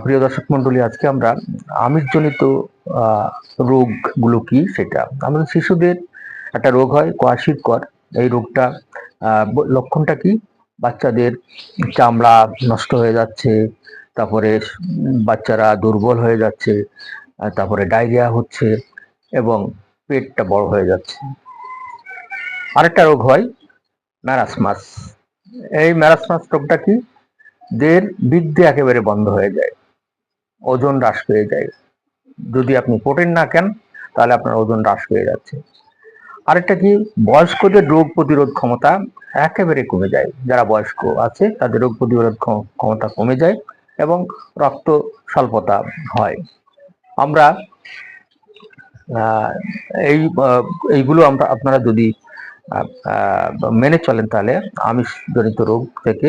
প্রিয় দর্শক মন্ডলী, আজকে আমরা আমিষজনিত রোগগুলো কি সেটা। আমাদের শিশুদের একটা রোগ হয় কোয়াশিকর। এই রোগটা লক্ষণটা কি? বাচ্চাদের চামড়া নষ্ট হয়ে যাচ্ছে, তারপরে বাচ্চারা দুর্বল হয়ে যাচ্ছে, তারপরে ডায়রিয়া হচ্ছে এবং পেটটা বড় হয়ে যাচ্ছে। আরেকটা রোগ হয় ম্যারাসমাস। এই ম্যারাসমাস রোগটা কি? দেহের বৃদ্ধি একেবারে বন্ধ হয়ে যায়, ওজন হ্রাস পেয়ে যায়। যদি আপনি প্রোটিন না খান তাহলে আপনার ওজন হ্রাস পেয়ে যাচ্ছে। আরেকটা কি? বয়স্কদের রোগ প্রতিরোধ ক্ষমতা একেবারে কমে যায়। যারা বয়স্ক আছে তাদের রোগ প্রতিরোধ ক্ষমতা কমে যায় এবং রক্ত স্বল্পতা হয়। আমরা এইগুলো আপনারা যদি মেনে চলেন তাহলে আমিষজনিত রোগ থেকে